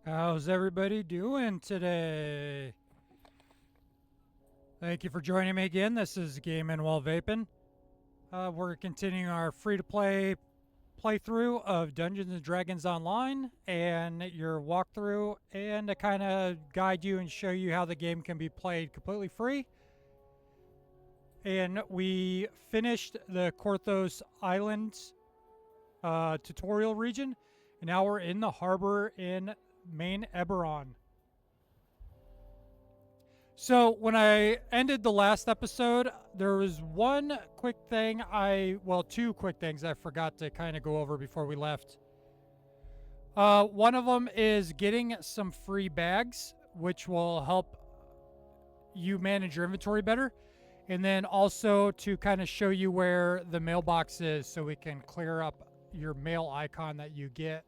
How's everybody doing today? Thank you for joining me again. This is Gaming While Vaping. We're continuing our free-to-play playthrough of Dungeons and Dragons Online and your walkthrough, and to kind of guide you and show you how the game can be played completely free. And we finished the Korthos Islands tutorial region, and now we're in the harbor in main Eberron. So when I ended the last episode, there was one quick thing two quick things I forgot to kind of go over before we left. One of them is getting some free bags, which will help you manage your inventory better. And then also to kind of show you where the mailbox is so we can clear up your mail icon that you get.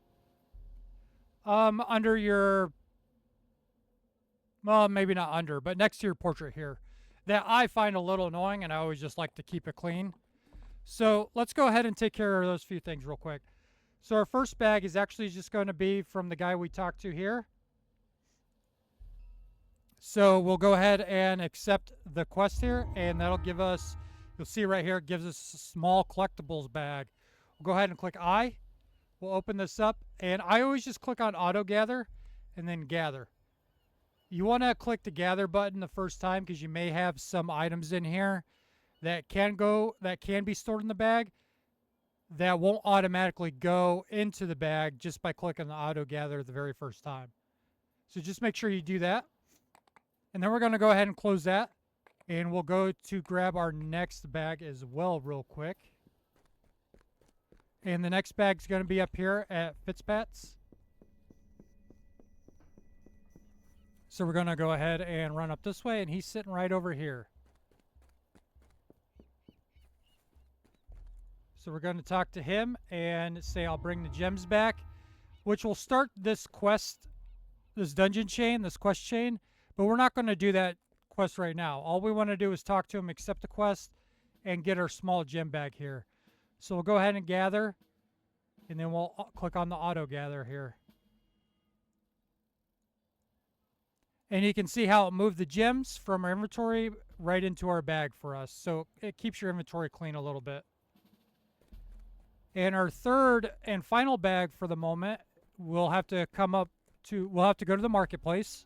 Under your, well, maybe not under, but next to your portrait here, that I find a little annoying, and I always just like to keep it clean. So let's go ahead and take care of those few things real quick. So our first bag is actually just going to be from the guy we talked to here. So we'll go ahead and accept the quest here, and that'll give us, you'll see right here, it gives us a small collectibles bag. We'll go ahead and click I. We'll open this up, and I always just click on auto gather and then gather. You want to click the gather button the first time because you may have some items in here that can be stored in the bag that won't automatically go into the bag just by clicking the auto gather the very first time. So just make sure you do that. And then we're going to go ahead and close that, and we'll go to grab our next bag as well real quick. And the next bag's going to be up here at Fitzpat's. So we're going to go ahead and run up this way, and he's sitting right over here. So we're going to talk to him and say, I'll bring the gems back, which will start this quest, this dungeon chain, this quest chain. But we're not going to do that quest right now. All we want to do is talk to him, accept the quest, and get our small gem bag here. So we'll go ahead and gather, and then we'll click on the auto gather here. And you can see how it moved the gems from our inventory right into our bag for us. So it keeps your inventory clean a little bit. And our third and final bag for the moment, we'll have to go to the marketplace.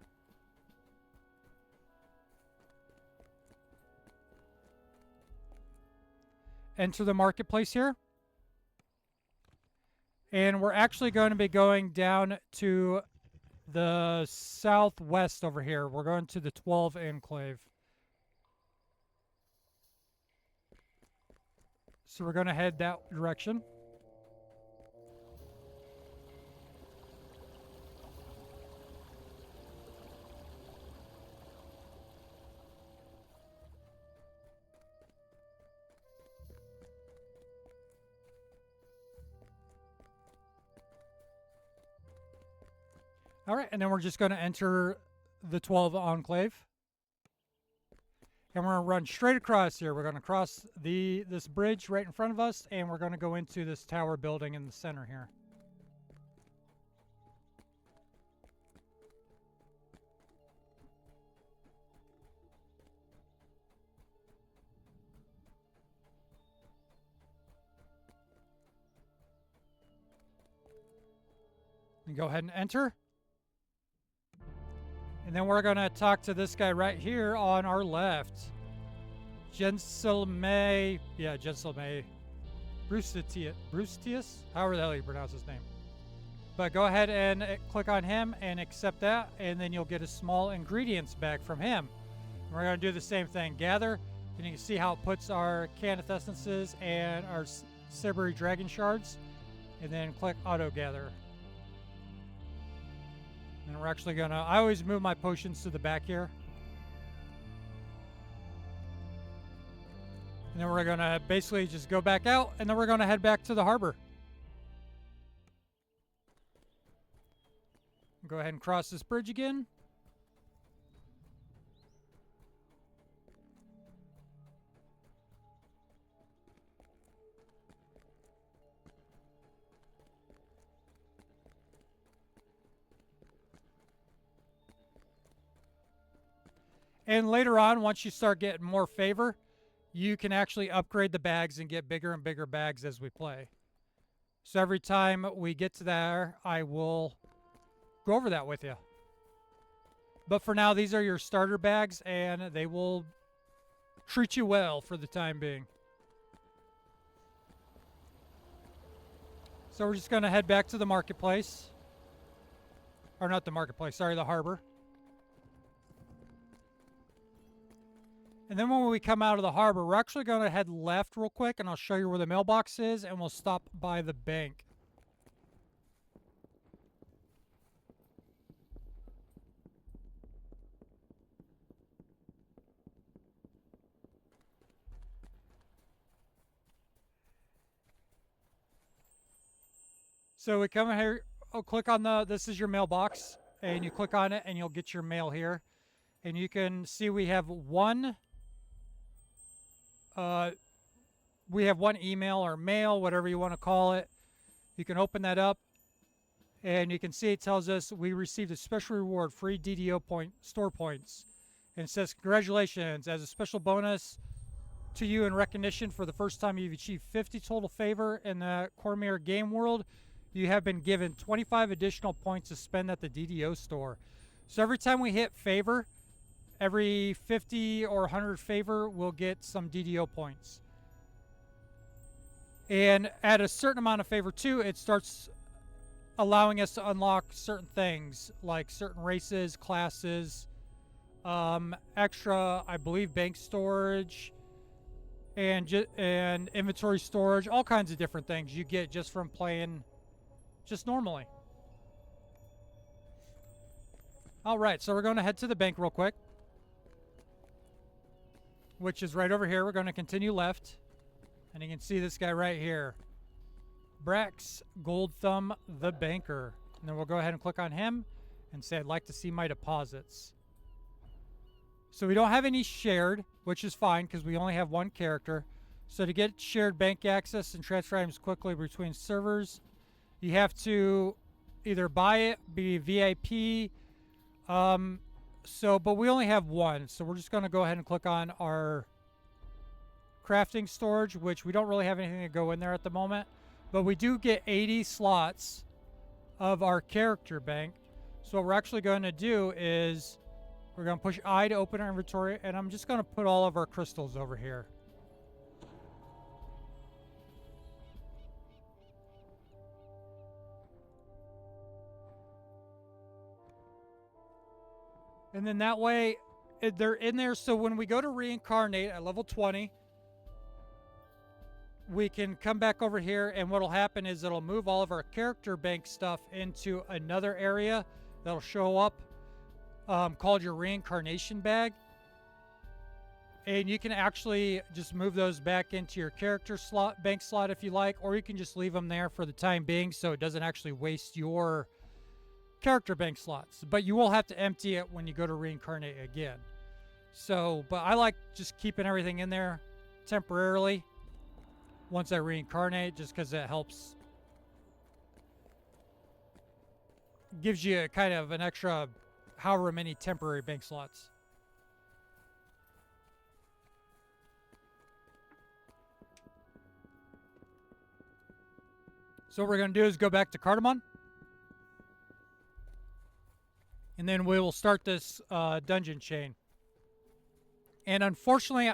Enter the marketplace here. And we're actually going to be going down to the southwest over here. We're going to the 12 Enclave. So we're going to head that direction. All right, and then we're just going to enter the 12 Enclave. And we're going to run straight across here. We're going to cross this bridge right in front of us, and we're going to go into this tower building in the center here. And go ahead and enter. And then we're going to talk to this guy right here on our left. Gentilme Brustitius, however the hell you pronounce his name. But go ahead and click on him and accept that, and then you'll get a small ingredients bag from him. And we're going to do the same thing. Gather, and you can see how it puts our Canith essences and our Silvery Dragon shards, and then click auto gather. And we're actually going to, I always move my potions to the back here. And then we're going to basically just go back out, and then we're going to head back to the harbor. Go ahead and cross this bridge again. And later on, once you start getting more favor, you can actually upgrade the bags and get bigger and bigger bags as we play. So every time we get to there, I will go over that with you. But for now, these are your starter bags, and they will treat you well for the time being. So we're just going to head back to the marketplace. Or not the marketplace, sorry, the harbor. And then when we come out of the harbor, we're actually going to head left real quick, and I'll show you where the mailbox is, and we'll stop by the bank. So we come here, click on this is your mailbox, and you click on it, and you'll get your mail here. And you can see we have one email or mail, whatever you want to call it. You can open that up, and you can see it tells us we received a special reward, free DDO store points. And it says, congratulations, as a special bonus to you in recognition for the first time you've achieved 50 total favor in the Cormier game world, you have been given 25 additional points to spend at the DDO store. So every time we hit favor, every 50 or 100 favor, we'll get some DDO points. And at a certain amount of favor too, it starts allowing us to unlock certain things, like certain races, classes, extra, I believe, bank storage, and inventory storage, all kinds of different things you get just from playing just normally. All right, so we're going to head to the bank real quick, which is right over here. We're going to continue left, and you can see this guy right here, Brax Gold Thumb the Banker. And then we'll go ahead and click on him and say, I'd like to see my deposits. So we don't have any shared, which is fine because we only have one character. So to get shared bank access and transfer items quickly between servers, you have to either buy it, be VIP. But we only have one. So we're just going to go ahead and click on our crafting storage, which we don't really have anything to go in there at the moment. But we do get 80 slots of our character bank. So what we're actually going to do is we're going to push I to open our inventory. And I'm just going to put all of our crystals over here. And then that way, they're in there. So when we go to reincarnate at level 20, we can come back over here. And what'll happen is it'll move all of our character bank stuff into another area that'll show up called your reincarnation bag. And you can actually just move those back into your character bank slot if you like. Or you can just leave them there for the time being so it doesn't actually waste your character bank slots, but you will have to empty it when you go to reincarnate again. So, but I like just keeping everything in there temporarily once I reincarnate, just because it helps, gives you kind of an extra however many temporary bank slots. So what we're going to do is go back to Cartamon. And then we will start this dungeon chain. And unfortunately,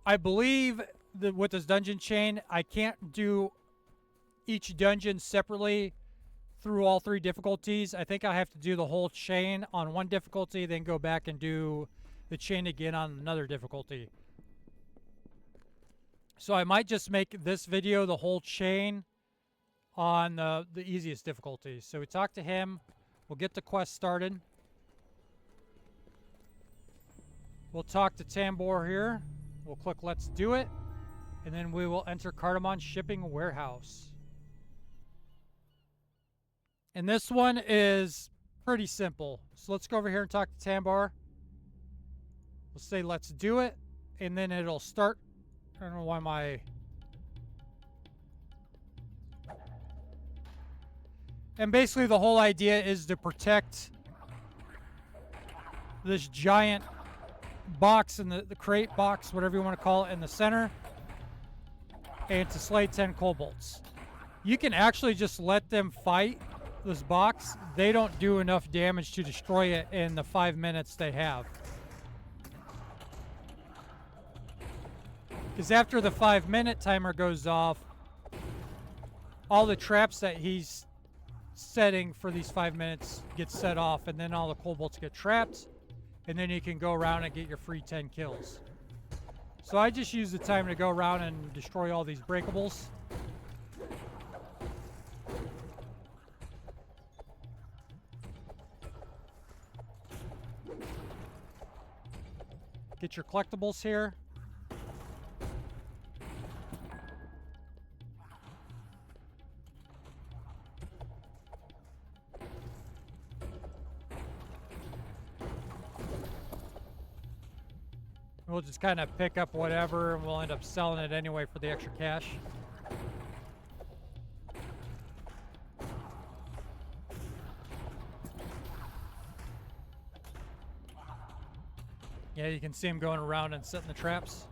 I believe that with this dungeon chain, I can't do each dungeon separately through all 3 difficulties. I think I have to do the whole chain on one difficulty, then go back and do the chain again on another difficulty. So I might just make this video the whole chain on the easiest difficulty. So we talk to him. We'll get the quest started. We'll talk to Tambor here. We'll click Let's Do It. And then we will enter Cartamon Shipping Warehouse. And this one is pretty simple. So let's go over here and talk to Tambor. We'll say Let's Do It. And then it'll start. I don't know why my... And basically the whole idea is to protect this giant box in the crate box, whatever you want to call it, in the center, and to slay 10 kobolds. You can actually just let them fight this box. They don't do enough damage to destroy it in the 5 minutes they have. Because after the 5-minute timer goes off, all the traps that he's setting for these 5 minutes get set off, and then all the kobolds get trapped, and then you can go around and get your free 10 kills. So I just use the time to go around and destroy all these breakables. Get your collectibles here. We'll just kind of pick up whatever, and we'll end up selling it anyway for the extra cash. Yeah, you can see him going around and setting the traps.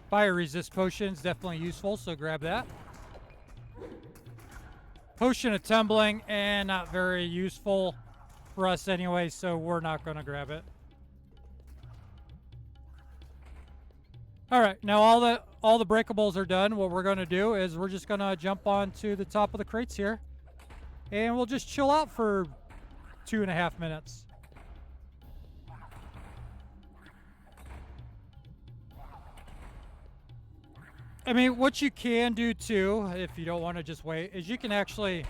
Fire resist potions, definitely useful, so grab that. Potion of tumbling, and not very useful for us anyway, so we're not going to grab it. Alright, now all the breakables are done. What we're going to do is we're just going to jump onto the top of the crates here, and we'll just chill out for 2.5 minutes. I mean, what you can do too, if you don't want to just wait, is you can actually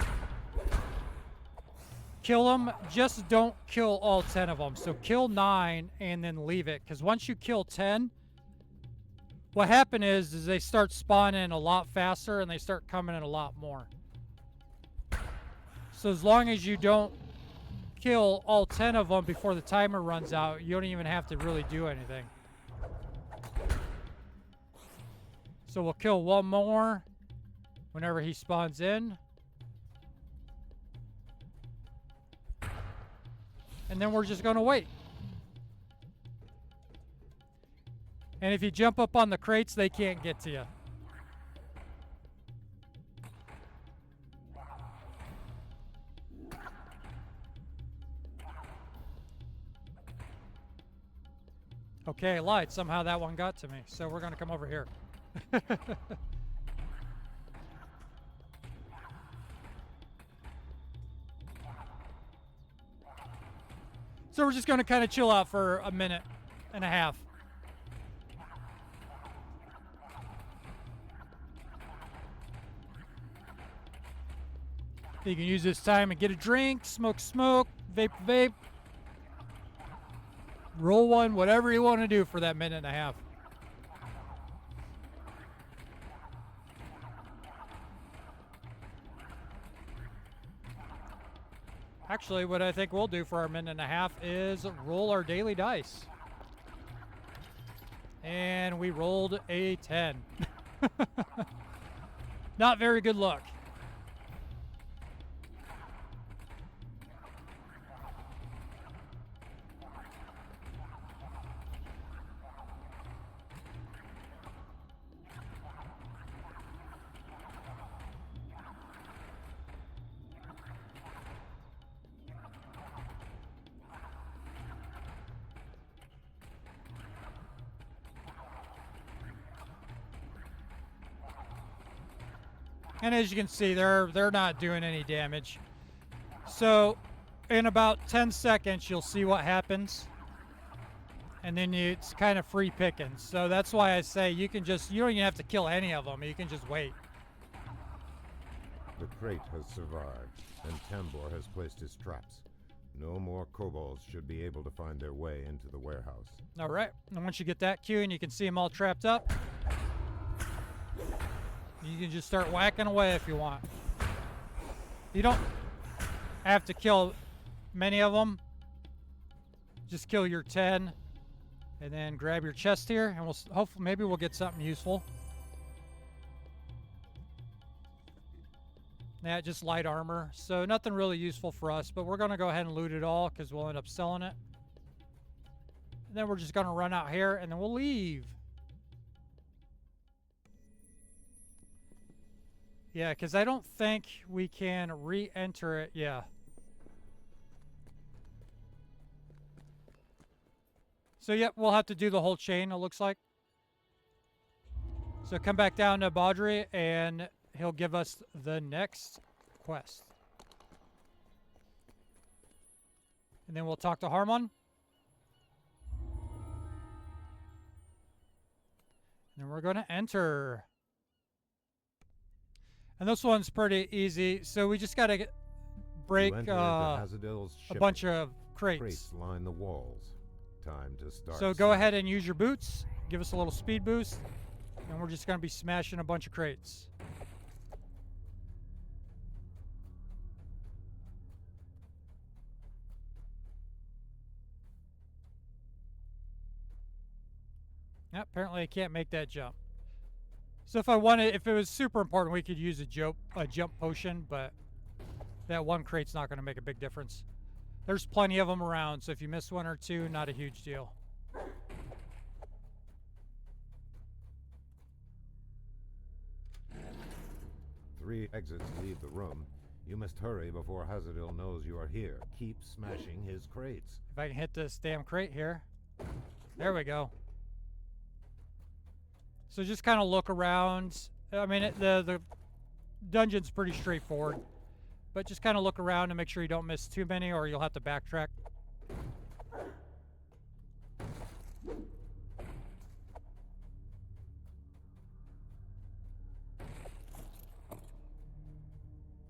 kill them. Just don't kill all 10 of them. So kill 9 and then leave it. Because once you kill 10, what happens is they start spawning a lot faster and they start coming in a lot more. So as long as you don't kill all 10 of them before the timer runs out, you don't even have to really do anything. So we'll kill one more whenever he spawns in. And then we're just going to wait. And if you jump up on the crates, they can't get to you. Okay, I lied. Somehow that one got to me. So we're going to come over here. So we're just going to kind of chill out for a minute and a half. You can use this time and get a drink, smoke, vape. Roll one, whatever you want to do for that minute and a half. Actually, what I think we'll do for our minute and a half is roll our daily dice. And we rolled a 10. Not very good luck. And as you can see, they're not doing any damage. So in about 10 seconds, you'll see what happens. And then it's kind of free pickings. So that's why I say you don't even have to kill any of them. You can just wait. The crate has survived, and Tambor has placed his traps. No more kobolds should be able to find their way into the warehouse. All right. And once you get that queue and you can see them all trapped up, You can just start whacking away if you want. You don't have to kill many of them. Just kill your 10 and then grab your chest here, and we'll hopefully maybe we'll get something useful. Yeah, just light armor. So nothing really useful for us, but we're going to go ahead and loot it all because we'll end up selling it. And then we're just going to run out here and then we'll leave. Yeah, because I don't think we can re-enter it. Yeah. So, yep, we'll have to do the whole chain, it looks like. So come back down to Baudry, and he'll give us the next quest. And then we'll talk to Caramon. And we're going to enter. And this one's pretty easy. So we just got to break a bunch of crates. Crates line the walls. Time to start. So go ahead and use your boots. Give us a little speed boost. And we're just going to be smashing a bunch of crates. Yep, apparently I can't make that jump. So if it was super important, we could use a jump potion, but that one crate's not going to make a big difference. There's plenty of them around, so if you miss one or two, not a huge deal. Three exits leave the room. You must hurry before Hazardil knows you are here. Keep smashing his crates. If I can hit this damn crate here. There we go. So just kind of look around. I mean, the dungeon's pretty straightforward. But just kind of look around and make sure you don't miss too many, or you'll have to backtrack.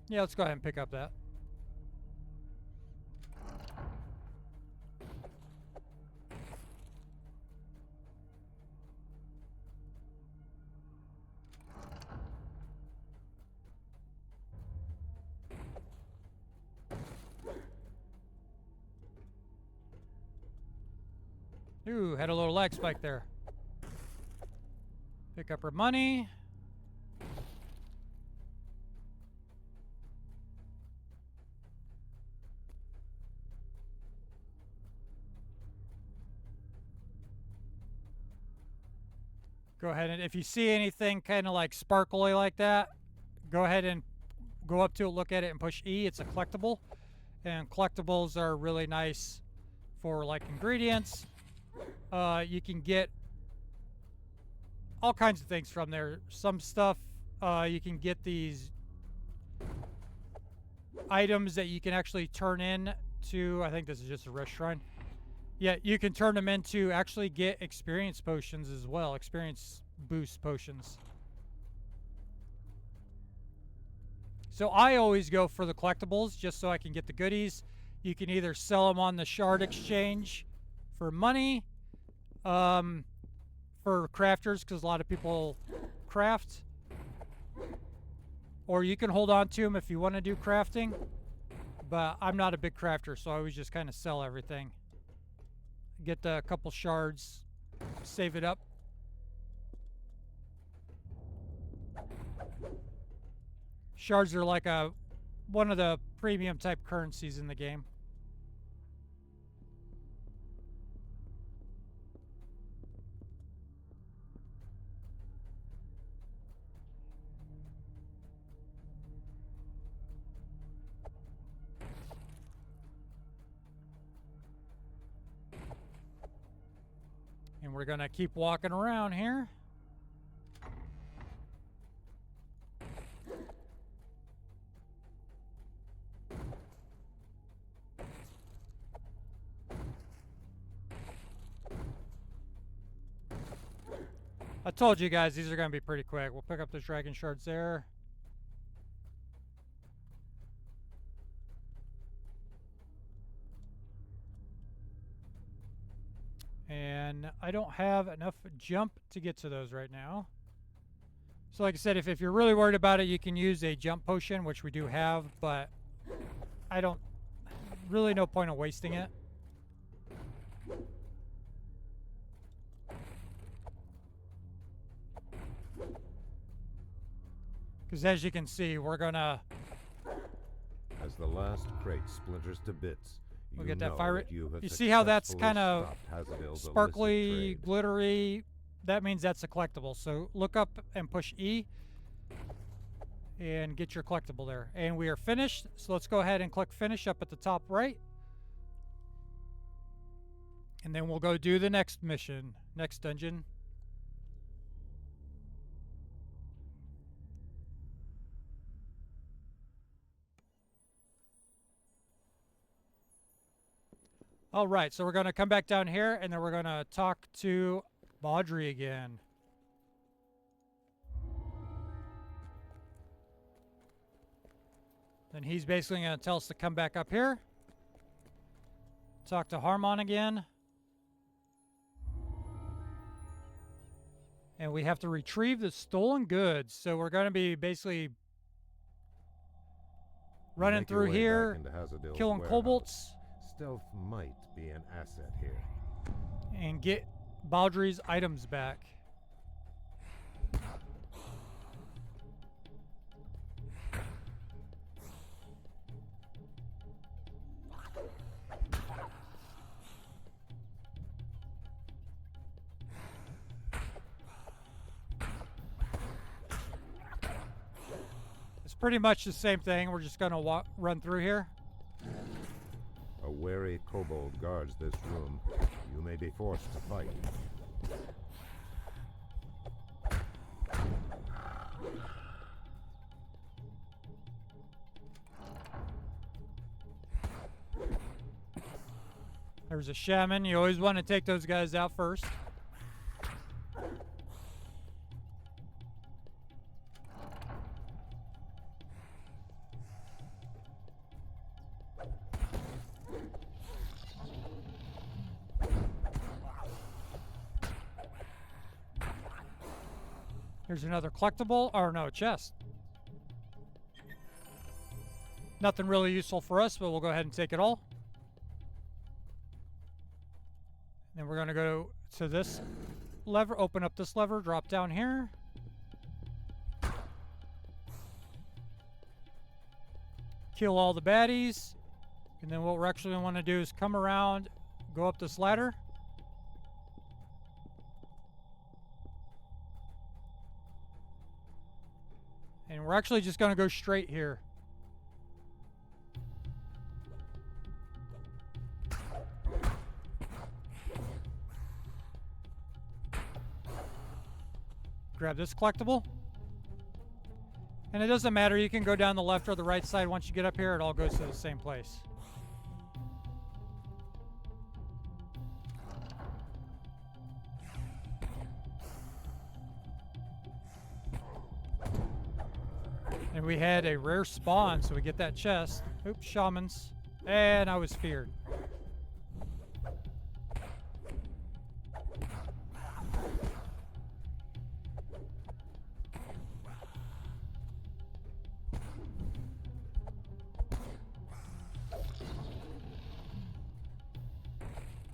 Yeah, let's go ahead and pick up that. Ooh, had a little lag spike there. Pick up her money. Go ahead and if you see anything kind of like sparkly like that, go ahead and go up to it, look at it, and push E. It's a collectible. And collectibles are really nice for like ingredients. You can get all kinds of things from there. Some stuff, you can get these items that you can actually turn in to, I think this is just a rest shrine. Yeah, you can turn them into actually get experience potions as well. Experience boost potions. So I always go for the collectibles just so I can get the goodies. You can either sell them on the shard exchange for money, for crafters, because a lot of people craft. Or you can hold on to them if you want to do crafting. But I'm not a big crafter, so I always just kind of sell everything. Get a couple shards, save it up. Shards are like one of the premium type currencies in the game. And we're gonna keep walking around here. I told you guys these are gonna be pretty quick. We'll pick up those dragon shards there. And I don't have enough jump to get to those right now. So like I said, if you're really worried about it, you can use a jump potion, which we do have, but I don't really no point of wasting it. Because as you can see, we're gonna... As the last crate splinters to bits, We'll you get that know fire. that you have You see how that's successfully kind of stopped Hazardill's illicit sparkly, trade. glittery? That means that's a collectible. So look up and push E and get your collectible there. And we are finished. So let's go ahead and click finish up at the top right. And then we'll go do the next mission, next dungeon. All right, so we're going to come back down here, and then we're going to talk to Baudry again. Then he's basically going to tell us to come back up here. Talk to Caramon again. And we have to retrieve the stolen goods. So we're going to be basically running Make your through way here, back into Hazardill's killing warehouse. kobolds, Stealth might be an asset here. and get Baudry's items back. It's pretty much the same thing. We're just going to run through here. A wary kobold guards this room. You may be forced to fight. There's a shaman. You always want to take those guys out first. Here's another collectible, or no, chest. Nothing really useful for us, but we'll go ahead and take it all. Then we're going to go to this lever, open up this lever, drop down here. Kill all the baddies. And then what we're actually going to want to do is come around, go up this ladder. And we're actually just going to go straight here. Grab this collectible. And it doesn't matter, you can go down the left or the right side. Once you get up here, it all goes to the same place. And we had a rare spawn, so we get that chest. Oops, shamans. And I was feared.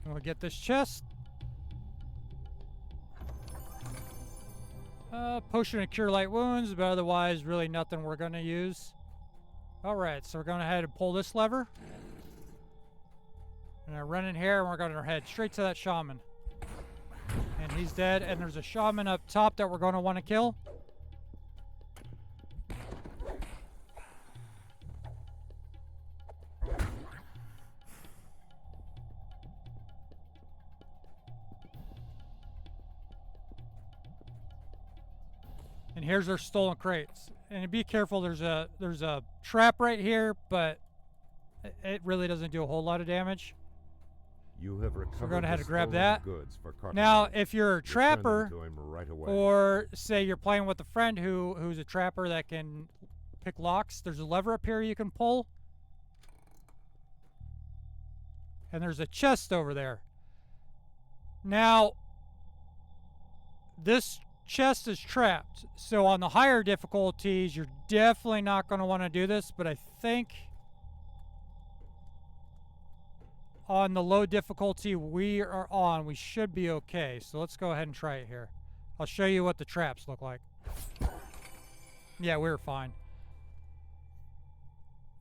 And we'll get this chest. Potion to cure light wounds, but otherwise really nothing we're going to use. Alright, so we're going to head and pull this lever. And I run in here and we're going to head straight to that shaman. And he's dead, and there's a shaman up top that we're going to want to kill. And here's our stolen crates. And be careful, there's a trap right here, but it really doesn't do a whole lot of damage. You have recovered So we're going to have the to grab stolen that. goods for Cartamon. Now, if you're a Return them trapper, to him right away. or say you're playing with a friend who's a trapper that can pick locks, there's a lever up here you can pull. And there's a chest over there. Now, this chest is trapped. So on the higher difficulties, you're definitely not going to want to do this, but I think on the low difficulty we are on, we should be okay. So let's go ahead and try it here. I'll show you what the traps look like. Yeah, we were fine.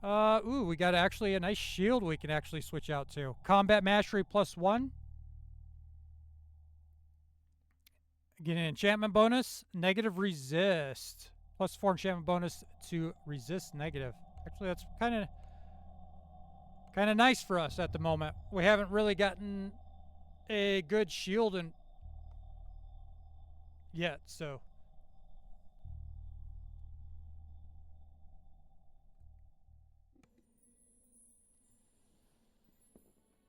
Ooh, we got actually a nice shield we can actually switch out to. Combat Mastery +1. Get an enchantment bonus. Negative resist. +4 enchantment bonus to resist negative. Actually, that's kind of nice for us at the moment. We haven't really gotten a good shield yet, so.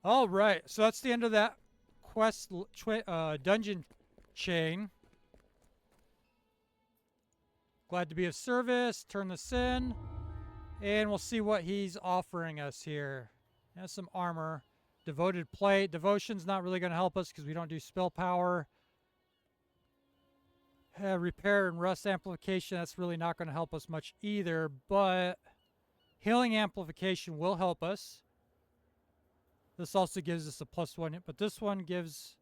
All right, so that's the end of that quest dungeon chain. Glad to be of service. Turn this in, and we'll see what he's offering us here. Has some armor. Devoted plate. Devotion's not really going to help us because we don't do spell power. Repair and rust amplification. That's really not going to help us much either, but healing amplification will help us. This also gives us a +1 hit, but this one gives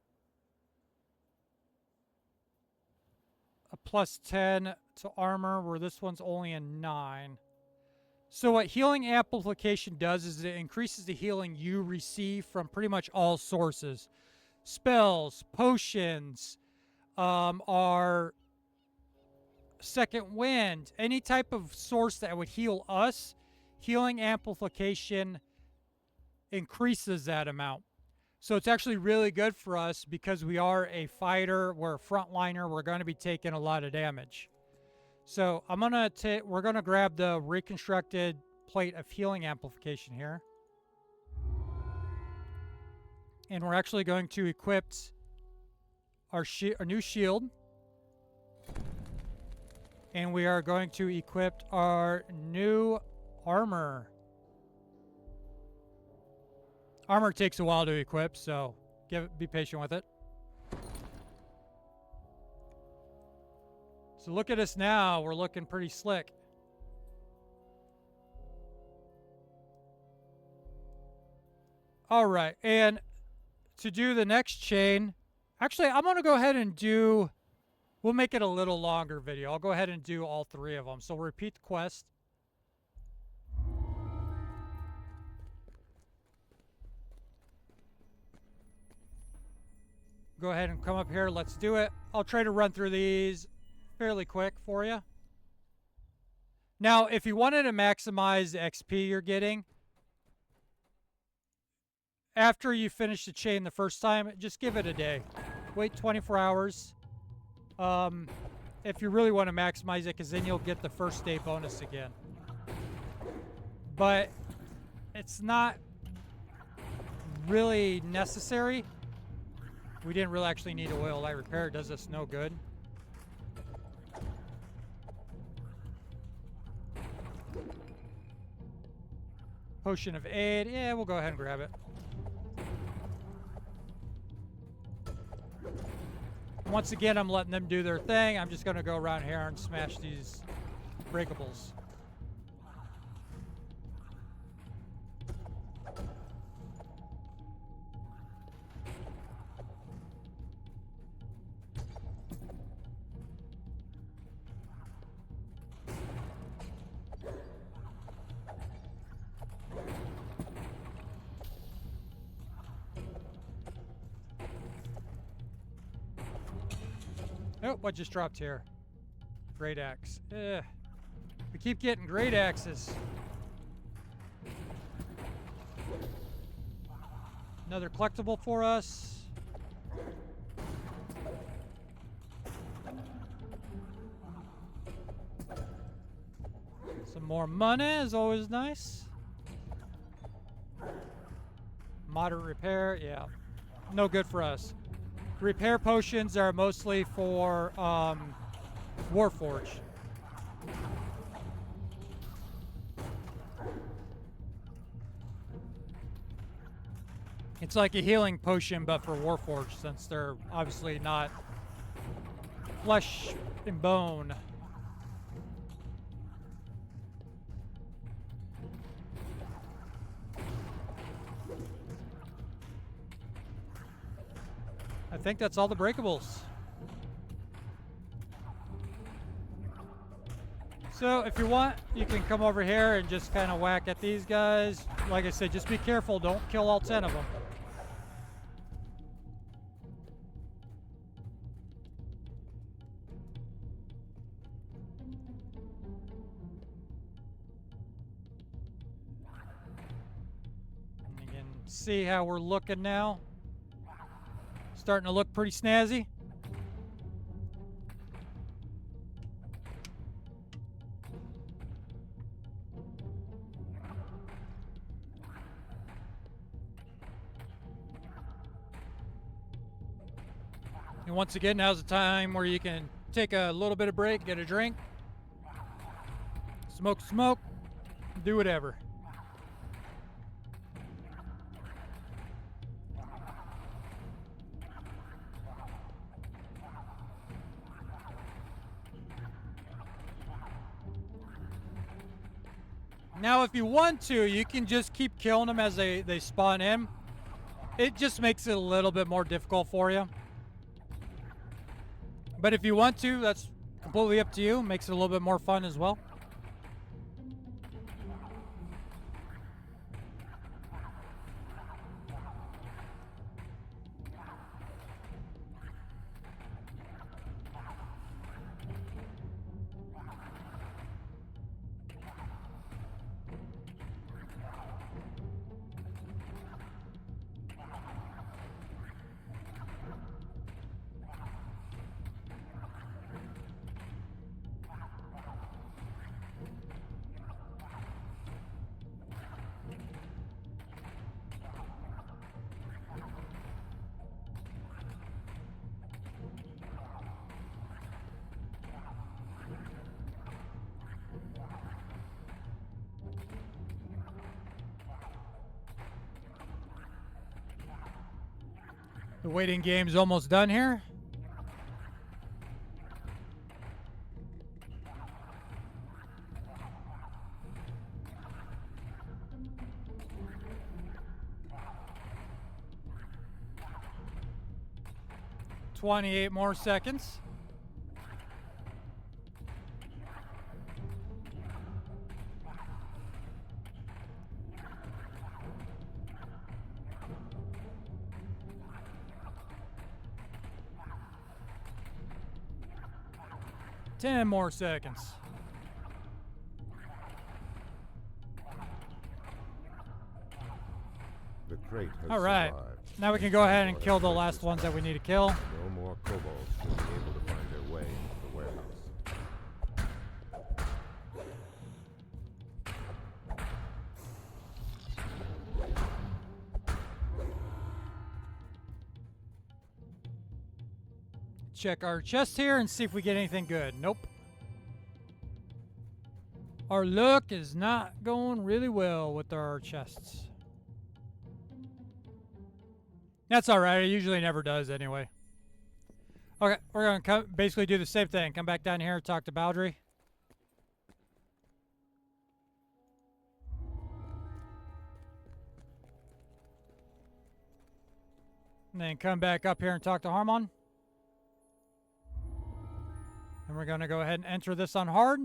a +10 to armor, where this one's only a 9. So what healing amplification does is it increases the healing you receive from pretty much all sources. Spells, potions, our second wind, any type of source that would heal us, healing amplification increases that amount. So it's actually really good for us because we are a fighter, we're a frontliner, we're going to be taking a lot of damage. So we're gonna grab the reconstructed plate of healing amplification here, and we're actually going to equip our new shield, and we are going to equip our new armor. Armor takes a while to equip, so be patient with it. So look at us now. We're looking pretty slick. All right, and to do the next chain, actually, I'm going to go ahead and we'll make it a little longer video. I'll go ahead and do all 3 of them. So we'll repeat the quest. Go ahead and come up here. Let's do it. I'll try to run through these fairly quick for you. Now, if you wanted to maximize the XP you're getting, after you finish the chain the first time, just give it a day. Wait 24 hours. If you really want to maximize it, because then you'll get the first day bonus again. But it's not really necessary. We didn't really actually need oil light repair. It does us no good. Potion of aid. Yeah, we'll go ahead and grab it. Once again, I'm letting them do their thing. I'm just going to go around here and smash these breakables. Oh, what just dropped here? Great axe. We keep getting great axes. Another collectible for us. Some more money is always nice. Moderate repair, yeah. No good for us. Repair potions are mostly for Warforge. It's like a healing potion, but for Warforge, since they're obviously not flesh and bone. I think that's all the breakables. So if you want, you can come over here and just kind of whack at these guys. Like I said, just be careful. Don't kill all 10 of them. And you can see how we're looking now. Starting to look pretty snazzy. And once again, now's the time where you can take a little bit of break, get a drink, smoke, do whatever. Now, if you want to, you can just keep killing them as they spawn in. It just makes it a little bit more difficult for you. But if you want to, that's completely up to you. Makes it a little bit more fun as well. The waiting game's almost done here. $28 more seconds. Ten more seconds. The crate has All right. survived. Now we can go ahead and kill the last ones that we need to kill. No more kobolds should be able to find their way into the warehouse. Check our chest here and see if we get anything good. Nope. Our luck is not going really well with our chests. That's all right. It usually never does anyway. Okay, we're going to basically do the same thing. Come back down here, talk to Baudry. And then come back up here and talk to Caramon. And we're going to go ahead and enter this on hard.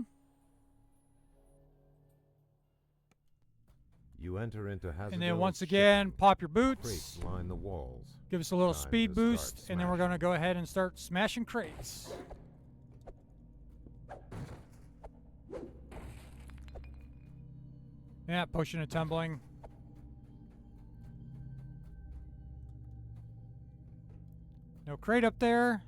You enter into Hazardous. And then once again, pop your boots. Crates line the walls. Give us a little Time speed to boost. start And then we're going to smashing. go ahead and start smashing crates. Yeah, pushing and tumbling. No crate up there.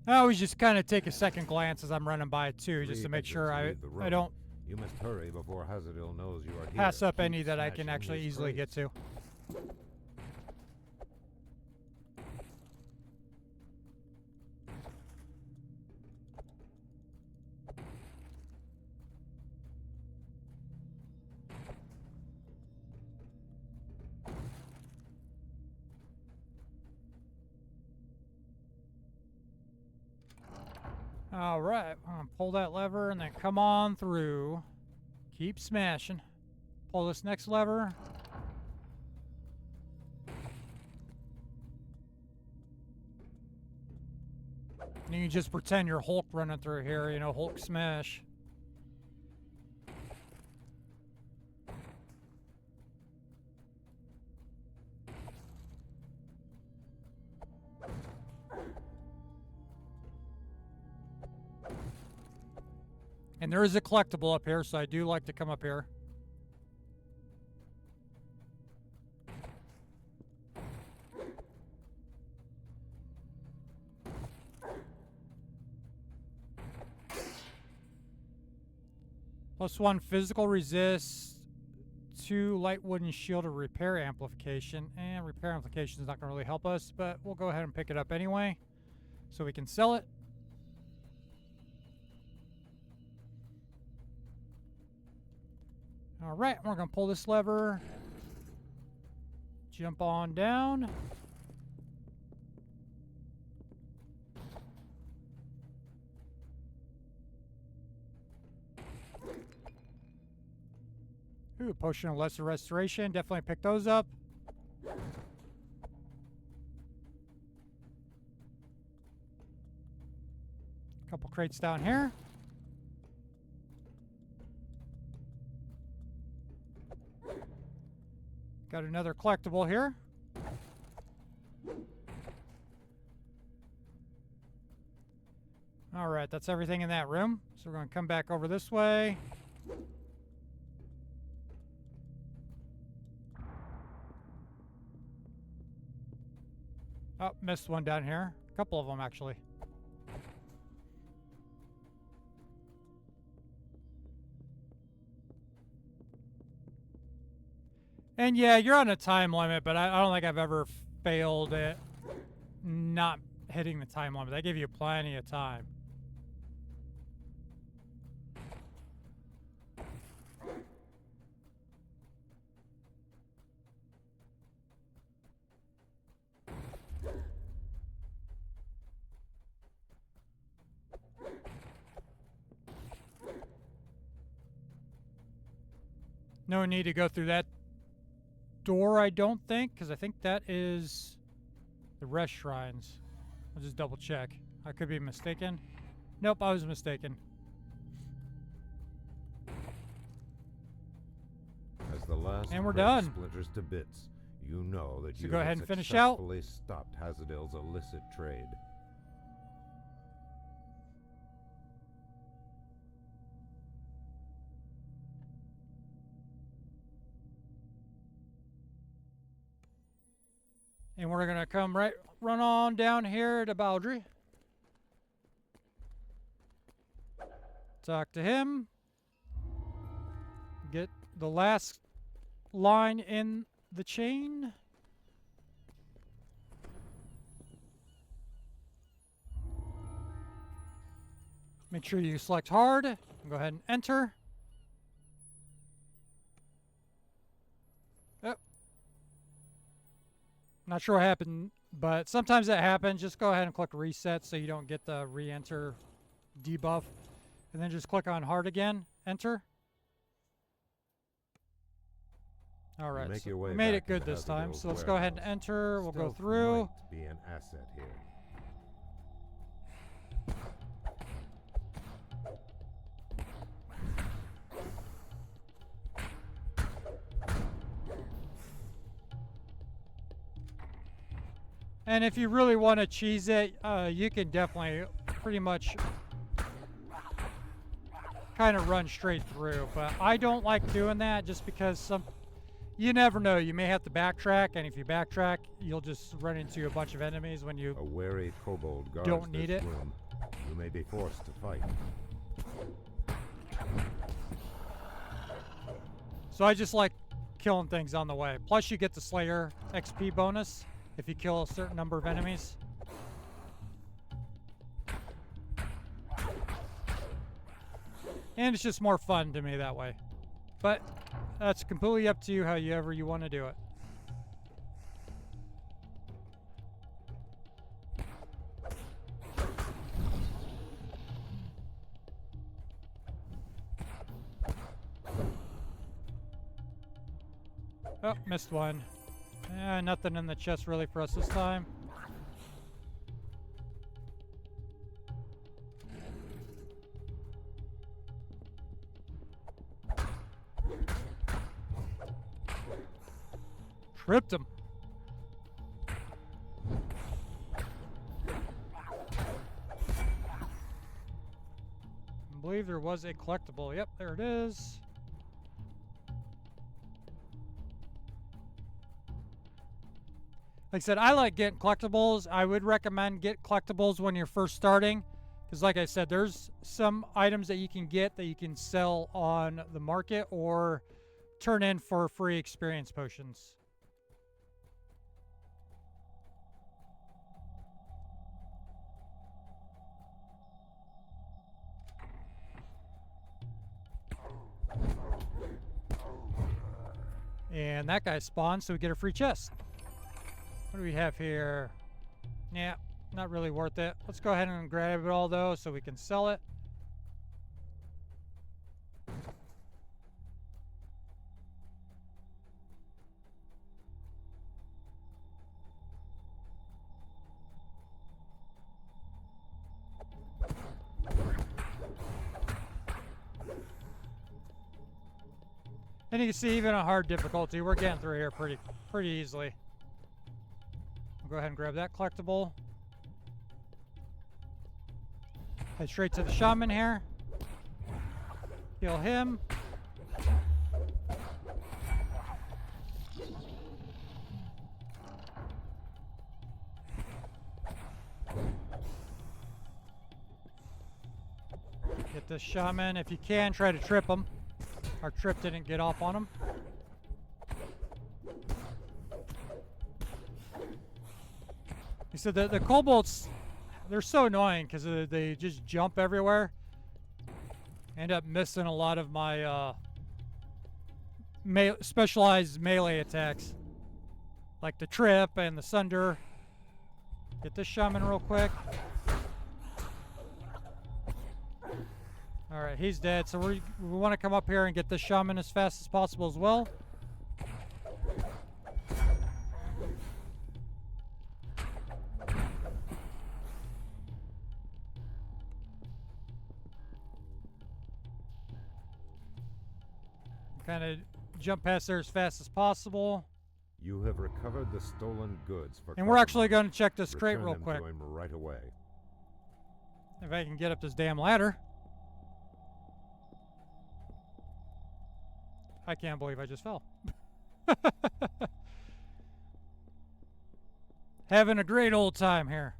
I always just kind of take a second glance as I'm running by it too, just to Three make sure exits leave the I room. don't You must hurry before Hazardil knows you are here. pass up Keep any that I can smashing actually his easily get crates. to. All right, I'm gonna pull that lever and then come on through. Keep smashing. Pull this next lever. And you just pretend you're Hulk running through here, you know, Hulk smash. And there is a collectible up here, so I do like to come up here. +1 physical resist, 2 light wooden shield of repair amplification. And repair amplification is not going to really help us, but we'll go ahead and pick it up anyway so we can sell it. All right, we're going to pull this lever, jump on down. Ooh, potion of lesser restoration. Definitely pick those up. Couple crates down here. Got another collectible here. All right, that's everything in that room. So we're going to come back over this way. Oh, missed one down here. A couple of them, actually. And yeah, you're on a time limit, but I don't think I've ever failed at not hitting the time limit. They give you plenty of time. No need to go through that door, I don't think, because I think that is the rest shrines. I'll just double check. I could be mistaken. Nope, I was mistaken. As the last And we're crate done. splinters to bits, you know that So you go have ahead and finish out. successfully stopped Hazadil's illicit trade. And we're gonna come run on down here to Baudry. Talk to him. Get the last line in the chain. Make sure you select hard. Go ahead and enter. Not sure what happened, but sometimes that happens. Just go ahead and click reset so you don't get the re-enter debuff. And then just click on hard again. Enter. All right, Make so your way we made it back good into this time. Hazardill's So let's go ahead and warehouse. enter. We'll go Stealth through. might be an asset here. And if you really want to cheese it, you can definitely pretty much kind of run straight through. But I don't like doing that just because you never know. You may have to backtrack, and if you backtrack, you'll just run into a bunch of enemies when you A wary kobold guards don't need this it. room. You may be forced to fight. So I just like killing things on the way. Plus you get the Slayer XP bonus if you kill a certain number of enemies. And it's just more fun to me that way. But that's completely up to you however you want to do it. Oh, missed one. Nothing in the chest really for us this time. Tripped him. I believe there was a collectible. Yep, there it is. Like I said, I like getting collectibles. I would recommend get collectibles when you're first starting. Because like I said, there's some items that you can get that you can sell on the market or turn in for free experience potions. And that guy spawned, so we get a free chest. What do we have here? Yeah, not really worth it. Let's go ahead and grab it all, though, so we can sell it. And you can see even a hard difficulty, we're getting through here pretty easily. We'll go ahead and grab that collectible. Head straight to the shaman here. Heal him. Get the shaman. If you can, try to trip him. Our trip didn't get off on him. He said the kobolds, they're so annoying because they just jump everywhere. End up missing a lot of my specialized melee attacks. Like the trip and the sunder. Get this shaman real quick. Alright, he's dead, so we want to come up here and get this shaman as fast as possible as well. Kind of jump past there as fast as possible. You have recovered the stolen goods for And we're actually going to check this crate Return real them quick. to him right away. If I can get up this damn ladder. I can't believe I just fell. Having a great old time here.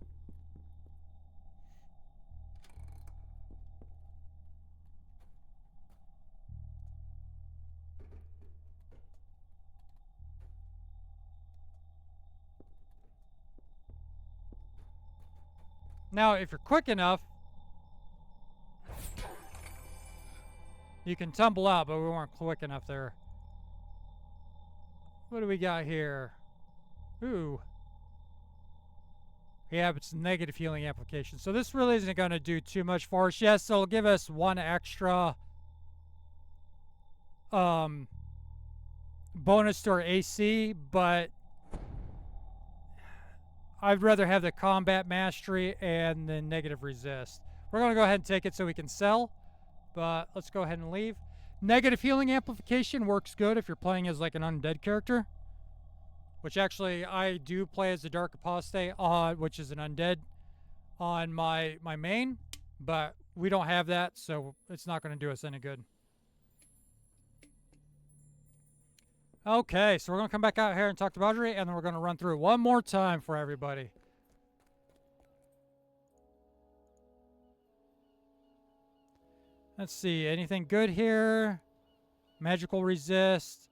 Now, if you're quick enough, you can tumble out, but we weren't quick enough there. What do we got here? Ooh. Yeah, but it's negative healing application. So this really isn't going to do too much for us. Yes, it'll give us one extra bonus to our AC, but I'd rather have the combat mastery and the negative resist. We're going to go ahead and take it so we can sell. But let's go ahead and leave. Negative healing amplification works good if you're playing as like an undead character. Which actually I do play as a Dark Apostate, which is an undead on my main. But we don't have that, so it's not going to do us any good. Okay, so we're going to come back out here and talk to Baudry, and then we're going to run through it one more time for everybody. Let's see, anything good here? Magical resist.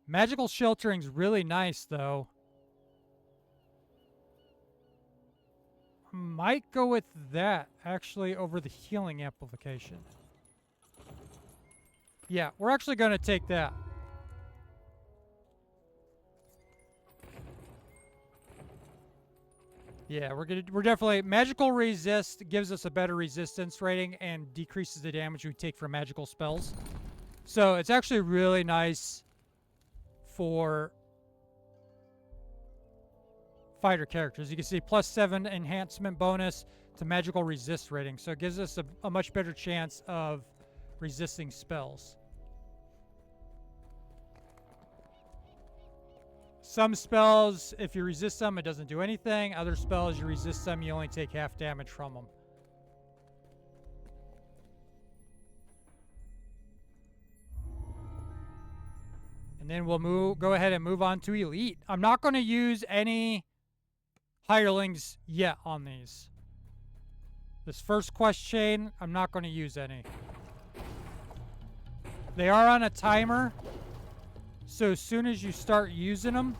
Magical sheltering's really nice, though. Might go with that, actually, over the healing amplification. Yeah, we're actually going to take that. Yeah, we're definitely magical resist gives us a better resistance rating and decreases the damage we take from magical spells. So it's actually really nice for fighter characters. You can see +7 enhancement bonus to magical resist rating. So it gives us a much better chance of resisting spells. Some spells, if you resist them, it doesn't do anything. Other spells, you resist them, you only take half damage from them. And then we'll go ahead and move on to Elite. I'm not going to use any hirelings yet on these. This first quest chain, I'm not going to use any. They are on a timer, so as soon as you start using them,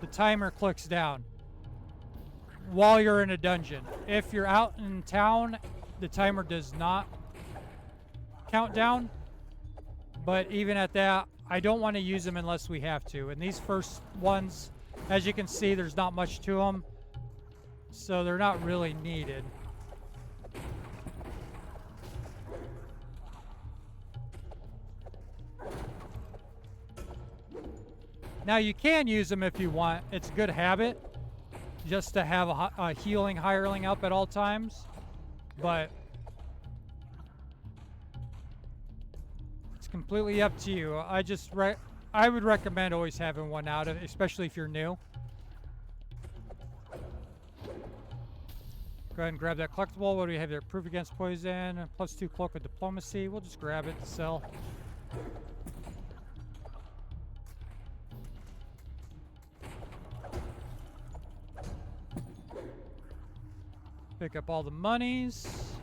the timer clicks down while you're in a dungeon. If you're out in town, the timer does not count down, but even at that, I don't want to use them unless we have to. And these first ones, as you can see, there's not much to them, so they're not really needed. Now you can use them if you want. It's a good habit just to have a healing hireling up at all times, but it's completely up to you. I would recommend always having one out, especially if you're new. Go ahead and grab that collectible. What do we have there? Proof against poison, +2 cloak of diplomacy. We'll just grab it to sell. Pick up all the monies.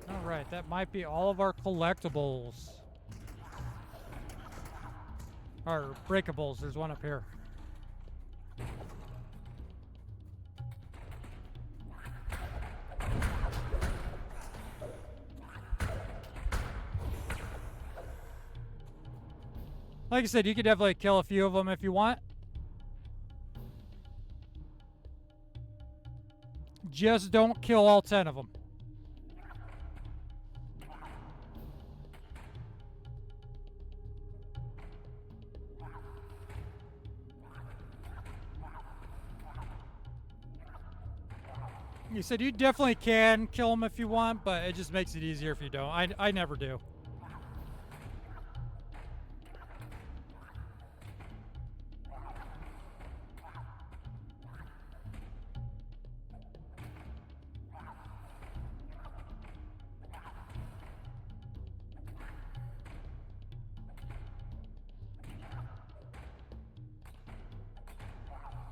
All right, that might be all of our collectibles. Or breakables, there's one up here. Like I said, you could definitely kill a few of them if you want. Just don't kill all 10 of them. You said you definitely can kill them if you want, but it just makes it easier if you don't. I never do.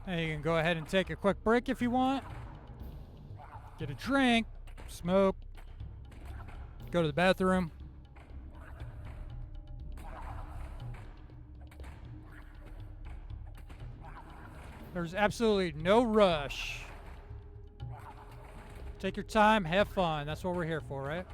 And you can go ahead and take a quick break if you want. Get a drink, smoke, go to the bathroom. There's absolutely no rush. Take your time, have fun. That's what we're here for, right?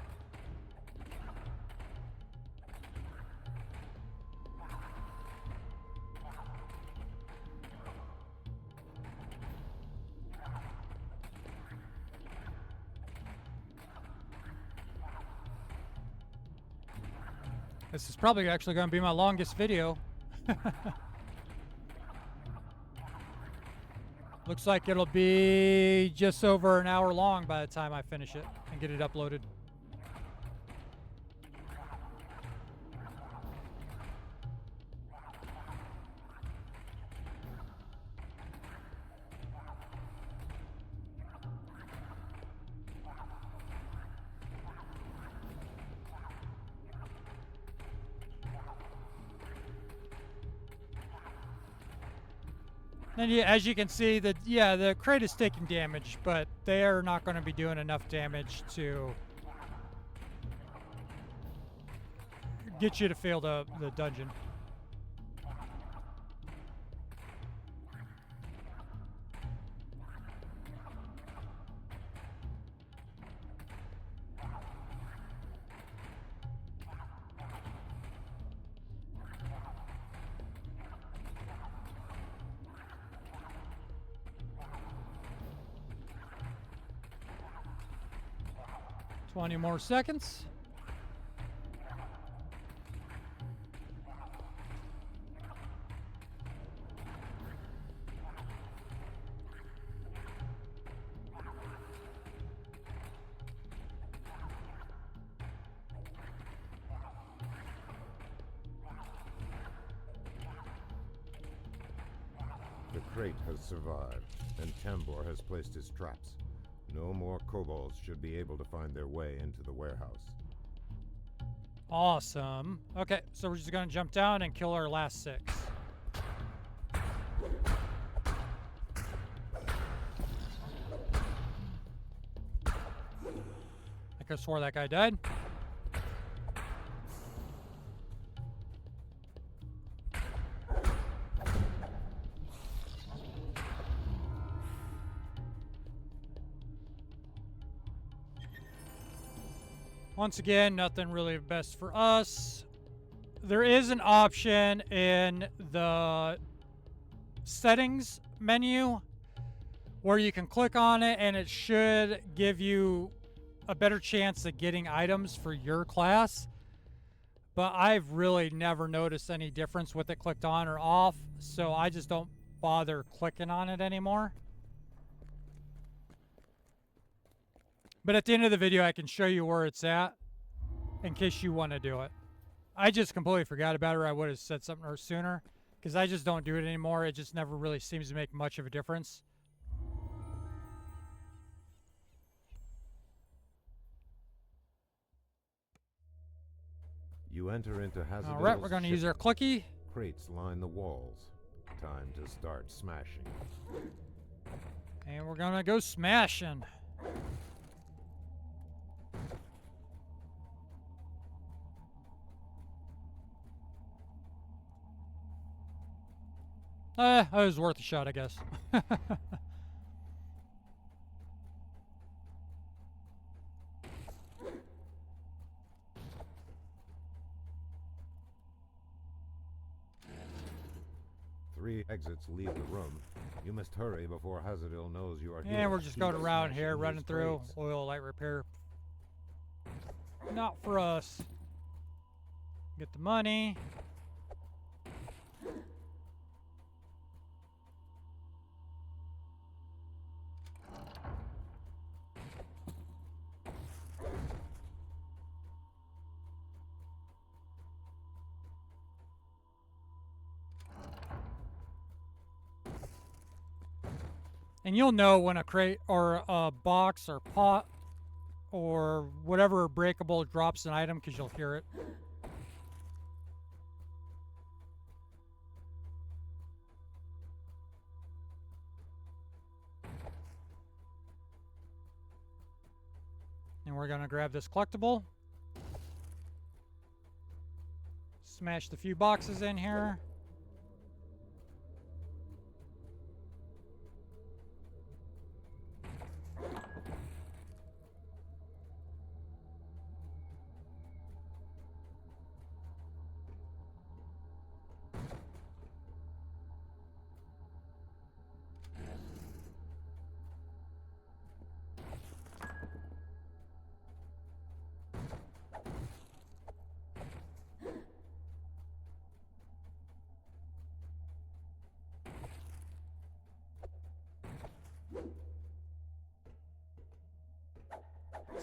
This is probably actually going to be my longest video. Looks like it'll be just over an hour long by the time I finish it and get it uploaded. And yeah, as you can see, the crate is taking damage, but they are not going to be doing enough damage to get you to fail the dungeon. 20 more seconds. The crate has survived, and Tambor has placed his traps. No more kobolds should be able to find their way into the warehouse. Awesome. Okay, so we're just going to jump down and kill our last 6. I could have swore that guy died. Once again, nothing really best for us. There is an option in the settings menu where you can click on it and it should give you a better chance of getting items for your class. But I've really never noticed any difference with it clicked on or off, so I just don't bother clicking on it anymore. But at the end of the video, I can show you where it's at in case you want to do it. I just completely forgot about it, or I would have said something sooner, because I just don't do it anymore. It just never really seems to make much of a difference. You enter into Hazardill's All right, we're going to use our clicky. Crates line the walls. Time to start smashing. And we're going to go smashing. It was worth a shot, I guess. Three exits leave the room. You must hurry before Hazardill knows you are here. And we're just going Keep around smashing here, these running through. crates. Oil, light repair. Not for us. Get the money. And you'll know when a crate or a box or pot or whatever breakable drops an item because you'll hear it. And we're going to grab this collectible. Smash the few boxes in here.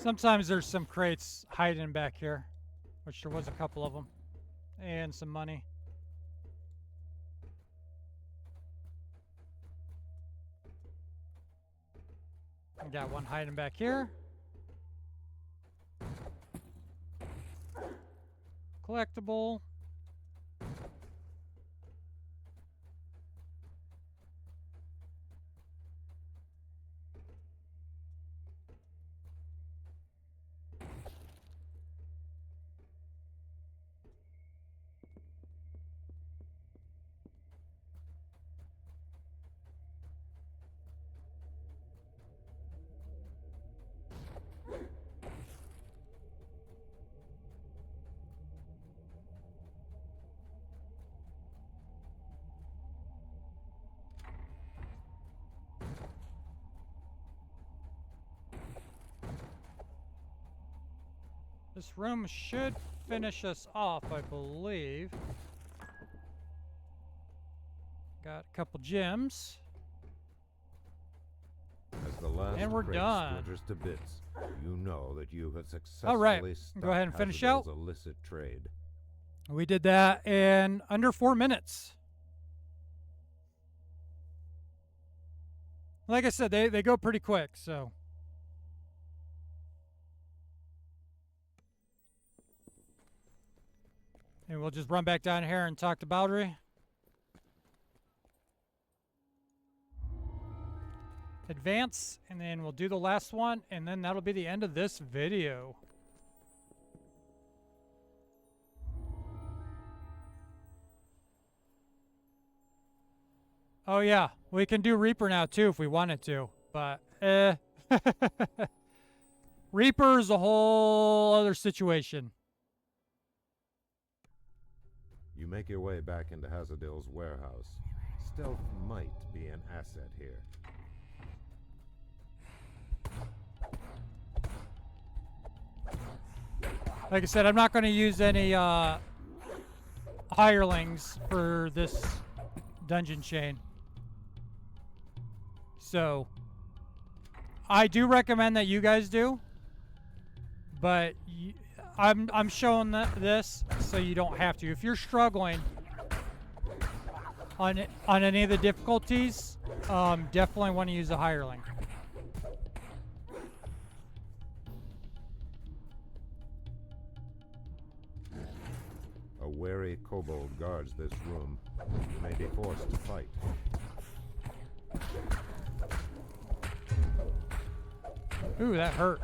Sometimes there's some crates hiding back here, which there was a couple of them, and some money. I got one hiding back here. Collectible. This room should finish us off, I believe. Got a couple gems. As the last And we're crate done. splinters to bits, you know that you have successfully All right, stopped go ahead and finish out. Hazardill's illicit trade. We did that in under 4 minutes. Like I said, they go pretty quick, so. And we'll just run back down here and talk to Baudry. Advance, and then we'll do the last one, and then that'll be the end of this video. Oh yeah, we can do Reaper now too if we wanted to, but Reaper's a whole other situation. You make your way back into Hazardill's warehouse. Stealth might be an asset here. Like I said, I'm not going to use any hirelings for this dungeon chain. So, I do recommend that you guys do, but I'm showing this so you don't have to. If you're struggling on any of the difficulties, definitely want to use a hireling. A wary kobold guards this room. You may be forced to fight. Ooh, that hurt.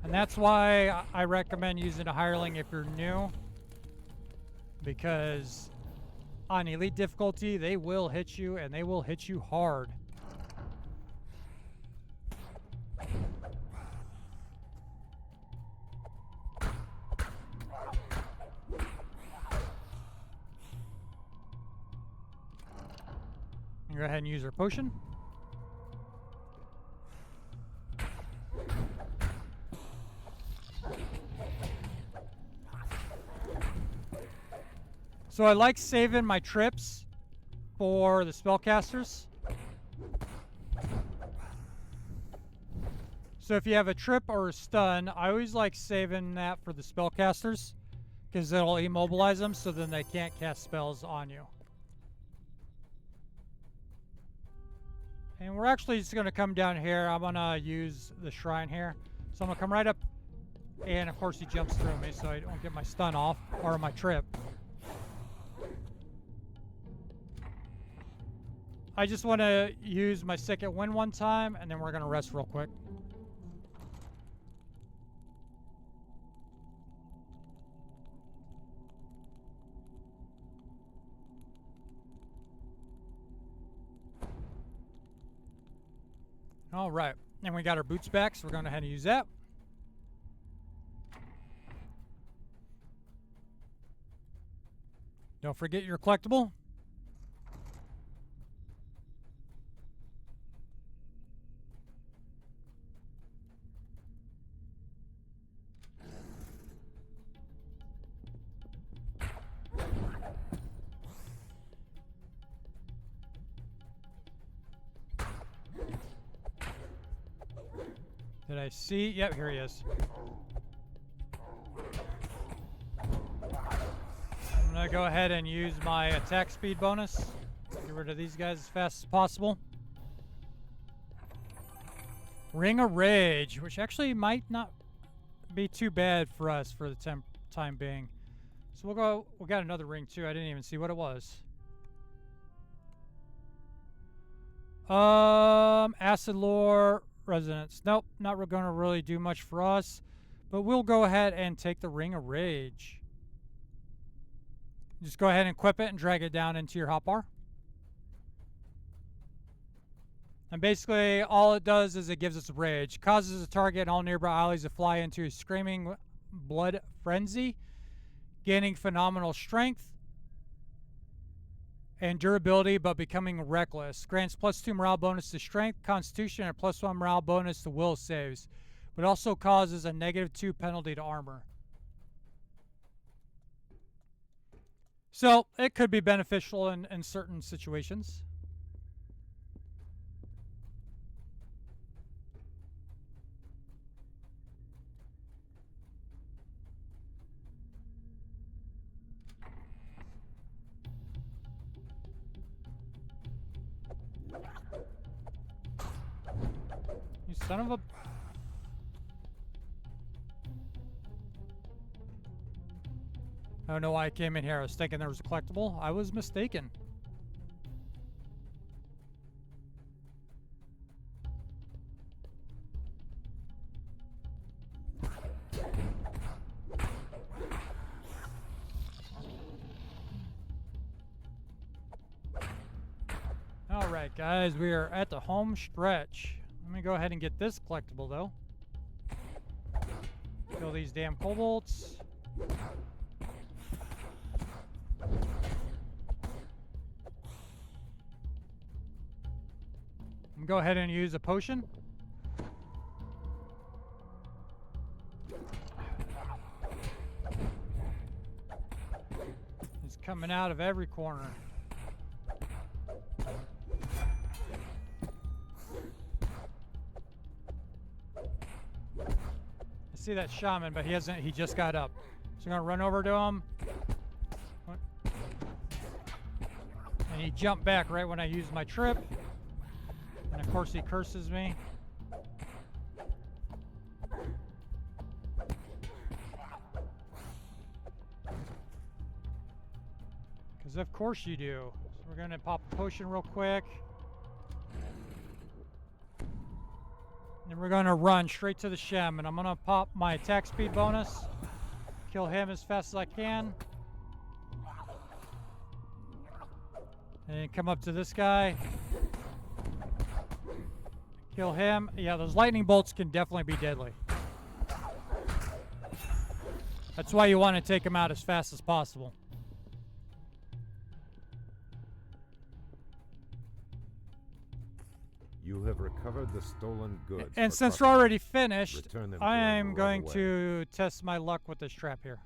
And that's why I recommend using a hireling if you're new. Because on elite difficulty, they will hit you, and they will hit you hard. Go ahead and use our potion. So I like saving my trips for the spellcasters. So if you have a trip or a stun, I always like saving that for the spellcasters because it'll immobilize them so then they can't cast spells on you. And we're actually just going to come down here. I'm going to use the shrine here. So I'm going to come right up. And, of course, he jumps through me so I don't get my stun off or my trip. I just want to use my second wind one time, and then we're going to rest real quick. All right, and we got our boots back, so we're going to ahead and use that. Don't forget your collectible. Did I see? Yep, here he is. I'm going to go ahead and use my attack speed bonus. Get rid of these guys as fast as possible. Ring of Rage, which actually might not be too bad for us for the time being. So we'll go, we got another ring too. I didn't even see what it was. Acid Lore Resonance. Nope, not going to really do much for us. But we'll go ahead and take the Ring of Rage. Just go ahead and equip it and drag it down into your hotbar. And basically, all it does is it gives us rage. Causes a target and all nearby allies to fly into a screaming blood frenzy. Gaining phenomenal strength and durability, but becoming reckless. Grants +2 morale bonus to strength, constitution, and +1 morale bonus to will saves. but also causes a -2 penalty to armor. So it could be beneficial in certain situations. You son of a... I don't know why I came in here. I was thinking there was a collectible. I was mistaken. Alright guys, we are at the home stretch. Let me go ahead and get this collectible though. Kill these damn kobolds. Go ahead and use a potion. It's coming out of every corner. I see that shaman, but he just got up. So I'm gonna run over to him. And he jumped back right when I used my trip. And of course he curses me. Because of course you do. So we're going to pop a potion real quick. And then we're going to run straight to the Shem. And I'm going to pop my attack speed bonus. Kill him as fast as I can. And come up to this guy. Kill him. Yeah, those lightning bolts can definitely be deadly. That's why you want to take them out as fast as possible. You have recovered the stolen goods. And for since we're Cartamon. already finished, Return them to I him am right going away. to test my luck with this trap here.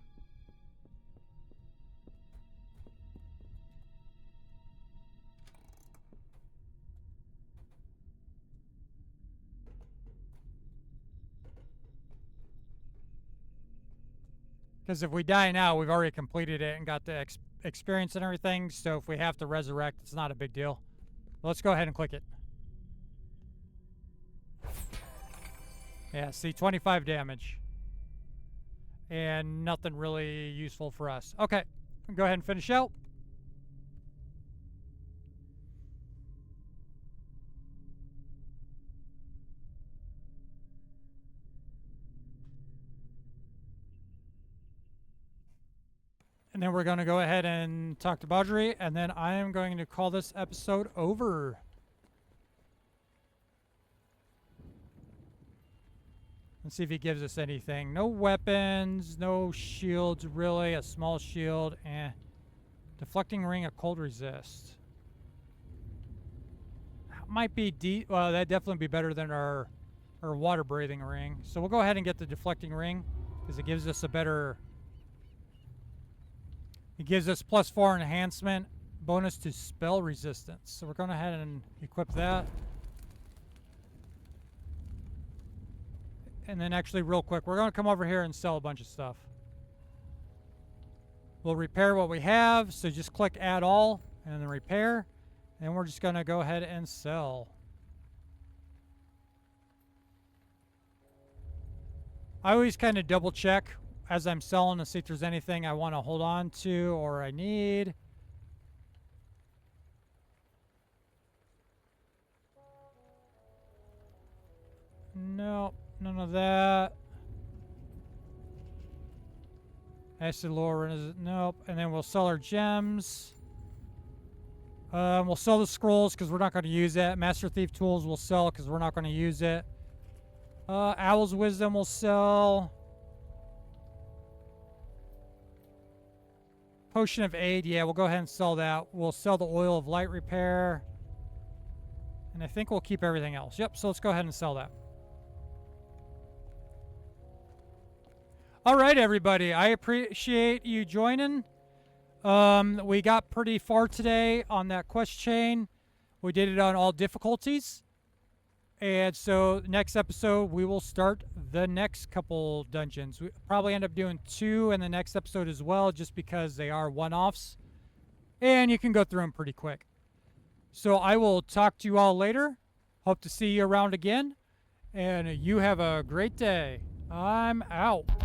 Because if we die now, we've already completed it and got the experience and everything. So if we have to resurrect, it's not a big deal. Let's go ahead and click it. Yeah, see, 25 damage. And nothing really useful for us. Okay, go ahead and finish out. And then we're going to go ahead and talk to Baudry, and then I am going to call this episode over. Let's see if he gives us anything. No weapons, no shields, really. A small shield, and deflecting ring of cold resist. Might be well, that'd definitely be better than our water breathing ring. So we'll go ahead and get the deflecting ring because it gives us a better. It gives us +4 enhancement, bonus to spell resistance. So we're going to ahead and equip that. And then actually real quick, we're going to come over here and sell a bunch of stuff. We'll repair what we have. So just click add all and then repair. And we're just going to go ahead and sell. I always kind of double check as I'm selling to see if there's anything I want to hold on to or I need. Nope, none of that. Acid lore is nope. And then we'll sell our gems. We'll sell the scrolls because we're not going to use it. Master Thief tools we'll sell because we're not going to use it. Owl's wisdom we'll sell. Potion of aid, yeah, we'll go ahead and sell that. We'll sell the oil of light repair. And I think we'll keep everything else. Yep, so let's go ahead and sell that. All right, everybody. I appreciate you joining. We got pretty far today on that quest chain. We did it on all difficulties. And so next episode, we will start the next couple dungeons. We probably end up doing 2 in the next episode as well, just because they are one-offs. And you can go through them pretty quick. So I will talk to you all later. Hope to see you around again. And you have a great day. I'm out.